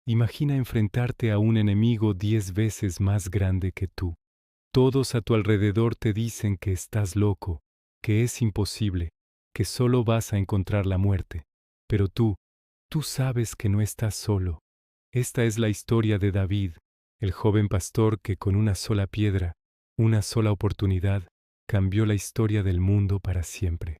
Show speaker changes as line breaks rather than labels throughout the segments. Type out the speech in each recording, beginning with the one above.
Imagina enfrentarte a un enemigo 10 veces más grande que tú. Todos a tu alrededor te dicen que estás loco, que es imposible, que solo vas a encontrar la muerte. Pero tú sabes que no estás solo. Esta es la historia de David, el joven pastor que con una sola piedra, una sola oportunidad, cambió la historia del mundo para siempre.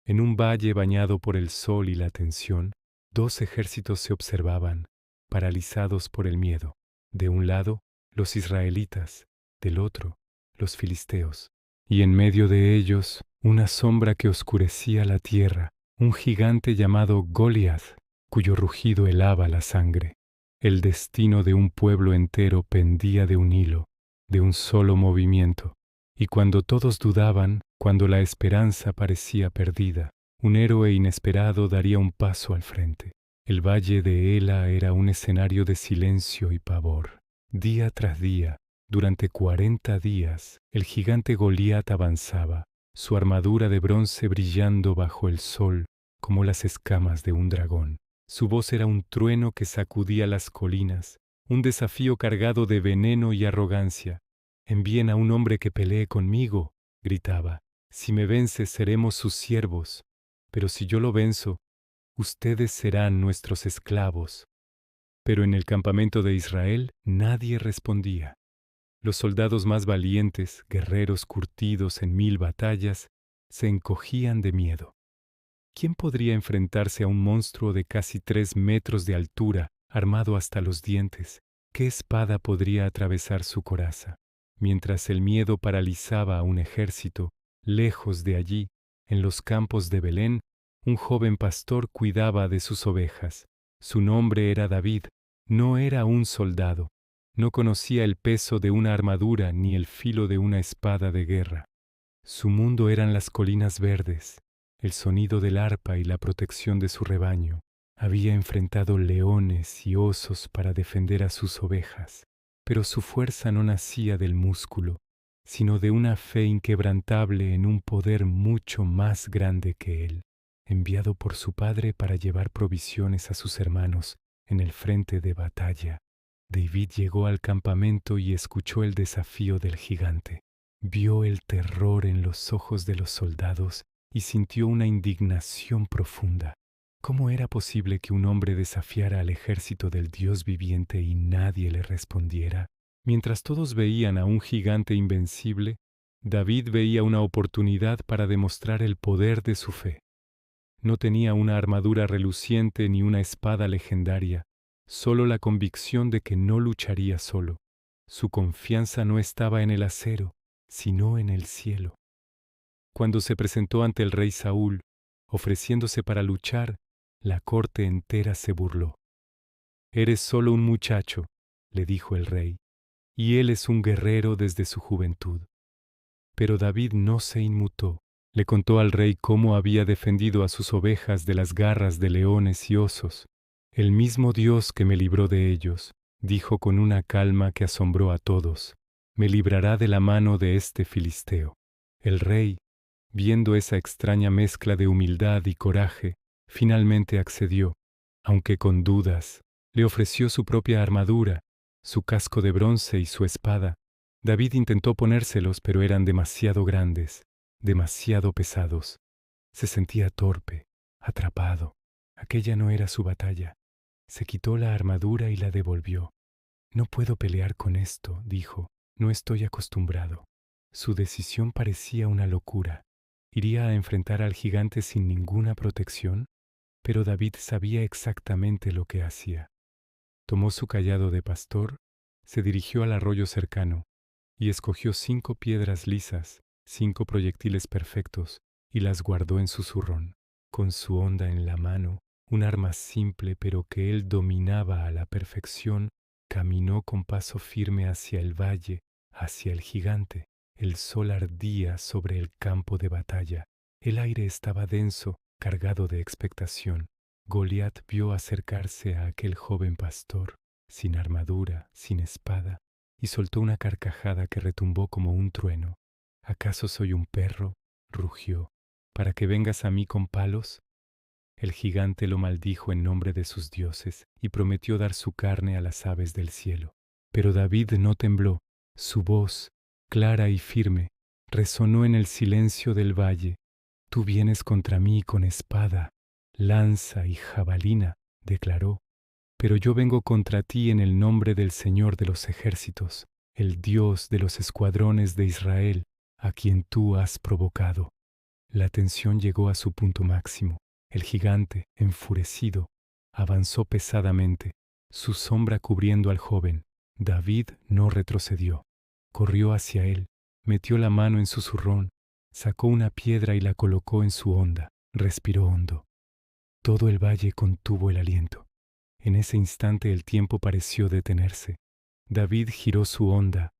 En un valle bañado por el sol y la tensión, dos ejércitos se observaban, paralizados por el miedo. De un lado, los israelitas, del otro, los filisteos. Y en medio de ellos, una sombra que oscurecía la tierra, un gigante llamado Goliat, cuyo rugido helaba la sangre. El destino de un pueblo entero pendía de un hilo, de un solo movimiento. Y cuando todos dudaban, cuando la esperanza parecía perdida, un héroe inesperado daría un paso al frente. El valle de Ela era un escenario de silencio y pavor. Día tras día, durante 40 días, el gigante Goliat avanzaba, su armadura de bronce brillando bajo el sol como las escamas de un dragón. Su voz era un trueno que sacudía las colinas, un desafío cargado de veneno y arrogancia. «Envíen a un hombre que pelee conmigo», gritaba. «Si me vence, seremos sus siervos. Pero si yo lo venzo, ustedes serán nuestros esclavos». Pero en el campamento de Israel nadie respondía. Los soldados más valientes, guerreros curtidos en 1000 batallas, se encogían de miedo. ¿Quién podría enfrentarse a un monstruo de casi 3 metros de altura, armado hasta los dientes? ¿Qué espada podría atravesar su coraza? Mientras el miedo paralizaba a un ejército, lejos de allí, en los campos de Belén, un joven pastor cuidaba de sus ovejas. Su nombre era David, no era un soldado, no conocía el peso de una armadura ni el filo de una espada de guerra. Su mundo eran las colinas verdes, el sonido del arpa y la protección de su rebaño. Había enfrentado leones y osos para defender a sus ovejas, pero su fuerza no nacía del músculo, sino de una fe inquebrantable en un poder mucho más grande que él, enviado por su padre para llevar provisiones a sus hermanos en el frente de batalla. David llegó al campamento y escuchó el desafío del gigante. Vio el terror en los ojos de los soldados y sintió una indignación profunda. ¿Cómo era posible que un hombre desafiara al ejército del Dios viviente y nadie le respondiera? Mientras todos veían a un gigante invencible, David veía una oportunidad para demostrar el poder de su fe. No tenía una armadura reluciente ni una espada legendaria, solo la convicción de que no lucharía solo. Su confianza no estaba en el acero, sino en el cielo. Cuando se presentó ante el rey Saúl, ofreciéndose para luchar, la corte entera se burló. «Eres solo un muchacho», le dijo el rey, «y él es un guerrero desde su juventud». Pero David no se inmutó. Le contó al rey cómo había defendido a sus ovejas de las garras de leones y osos. «El mismo Dios que me libró de ellos», dijo con una calma que asombró a todos, «me librará de la mano de este filisteo». El rey, viendo esa extraña mezcla de humildad y coraje, finalmente accedió, aunque con dudas. Le ofreció su propia armadura, su casco de bronce y su espada. David intentó ponérselos, pero eran demasiado grandes, demasiado pesados. Se sentía torpe, atrapado. Aquella no era su batalla. Se quitó la armadura y la devolvió. «No puedo pelear con esto», dijo, «no estoy acostumbrado». Su decisión parecía una locura. ¿Iría a enfrentar al gigante sin ninguna protección? Pero David sabía exactamente lo que hacía. Tomó su cayado de pastor, se dirigió al arroyo cercano y escogió 5 piedras lisas, 5 proyectiles perfectos, y las guardó en su zurrón. Con su honda en la mano, un arma simple pero que él dominaba a la perfección, caminó con paso firme hacia el valle, hacia el gigante. El sol ardía sobre el campo de batalla. El aire estaba denso, cargado de expectación. Goliat vio acercarse a aquel joven pastor, sin armadura, sin espada, y soltó una carcajada que retumbó como un trueno. «¿Acaso soy un perro?», rugió, «para que vengas a mí con palos?» El gigante lo maldijo en nombre de sus dioses y prometió dar su carne a las aves del cielo. Pero David no tembló. Su voz, clara y firme, resonó en el silencio del valle. Tú vienes contra mí con espada, lanza y jabalina, declaró. Pero yo vengo contra ti en el nombre del Señor de los ejércitos, el Dios de los escuadrones de Israel, a quien tú has provocado. La tensión llegó a su punto máximo. El gigante, enfurecido, avanzó pesadamente, su sombra cubriendo al joven. David no retrocedió. Corrió hacia él, metió la mano en su zurrón, sacó una piedra y la colocó en su honda. Respiró hondo. Todo el valle contuvo el aliento. En ese instante el tiempo pareció detenerse. David giró su honda,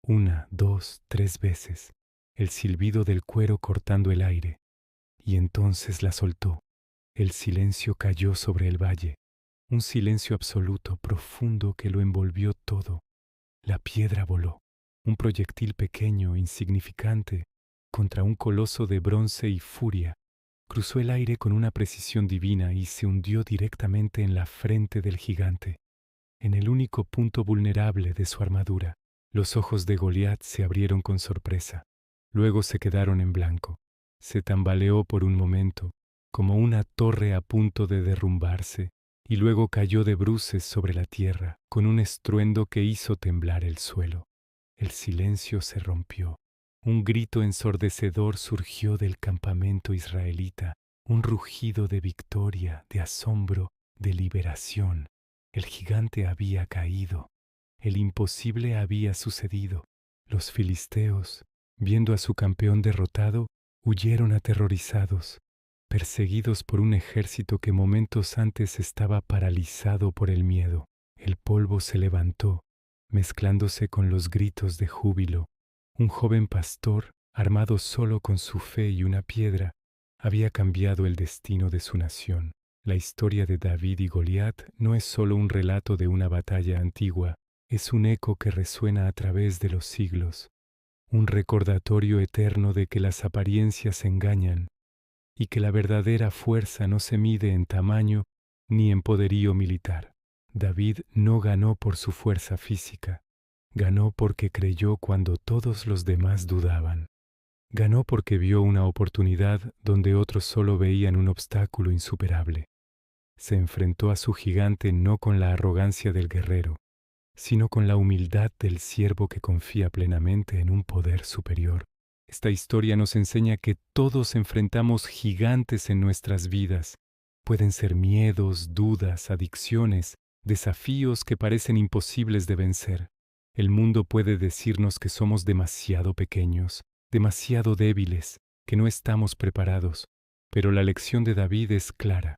1, 2, 3 veces, el silbido del cuero cortando el aire, y entonces la soltó. El silencio cayó sobre el valle, un silencio absoluto, profundo que lo envolvió todo. La piedra voló, un proyectil pequeño, insignificante, contra un coloso de bronce y furia. Cruzó el aire con una precisión divina y se hundió directamente en la frente del gigante, en el único punto vulnerable de su armadura. Los ojos de Goliat se abrieron con sorpresa, luego se quedaron en blanco. Se tambaleó por un momento, como una torre a punto de derrumbarse, y luego cayó de bruces sobre la tierra, con un estruendo que hizo temblar el suelo. El silencio se rompió. Un grito ensordecedor surgió del campamento israelita, un rugido de victoria, de asombro, de liberación. El gigante había caído. El imposible había sucedido. Los filisteos, viendo a su campeón derrotado, huyeron aterrorizados, perseguidos por un ejército que momentos antes estaba paralizado por el miedo. El polvo se levantó, mezclándose con los gritos de júbilo. Un joven pastor, armado solo con su fe y una piedra, había cambiado el destino de su nación. La historia de David y Goliat no es solo un relato de una batalla antigua, es un eco que resuena a través de los siglos, un recordatorio eterno de que las apariencias engañan y que la verdadera fuerza no se mide en tamaño ni en poderío militar. David no ganó por su fuerza física, ganó porque creyó cuando todos los demás dudaban. Ganó porque vio una oportunidad donde otros solo veían un obstáculo insuperable. Se enfrentó a su gigante no con la arrogancia del guerrero, sino con la humildad del siervo que confía plenamente en un poder superior. Esta historia nos enseña que todos enfrentamos gigantes en nuestras vidas. Pueden ser miedos, dudas, adicciones, desafíos que parecen imposibles de vencer. El mundo puede decirnos que somos demasiado pequeños, demasiado débiles, que no estamos preparados. Pero la lección de David es clara.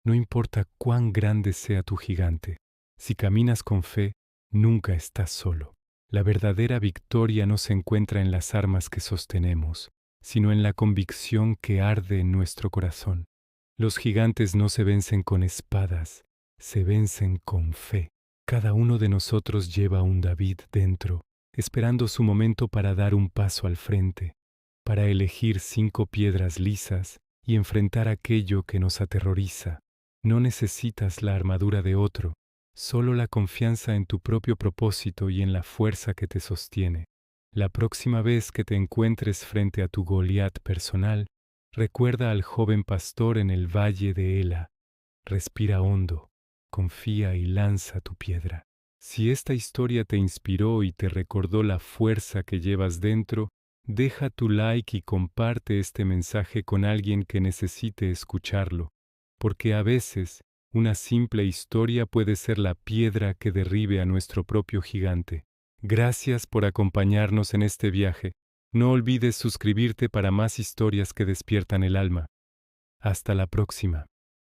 No importa cuán grande sea tu gigante, si caminas con fe, nunca estás solo. La verdadera victoria no se encuentra en las armas que sostenemos, sino en la convicción que arde en nuestro corazón. Los gigantes no se vencen con espadas, se vencen con fe. Cada uno de nosotros lleva un David dentro, esperando su momento para dar un paso al frente, para elegir 5 piedras lisas y enfrentar aquello que nos aterroriza. No necesitas la armadura de otro, solo la confianza en tu propio propósito y en la fuerza que te sostiene. La próxima vez que te encuentres frente a tu Goliat personal, recuerda al joven pastor en el valle de Ela. Respira hondo, confía y lanza tu piedra. Si esta historia te inspiró y te recordó la fuerza que llevas dentro, deja tu like y comparte este mensaje con alguien que necesite escucharlo, porque a veces una simple historia puede ser la piedra que derribe a nuestro propio gigante. Gracias por acompañarnos en este viaje. No olvides suscribirte para más historias que despiertan el alma. Hasta la próxima.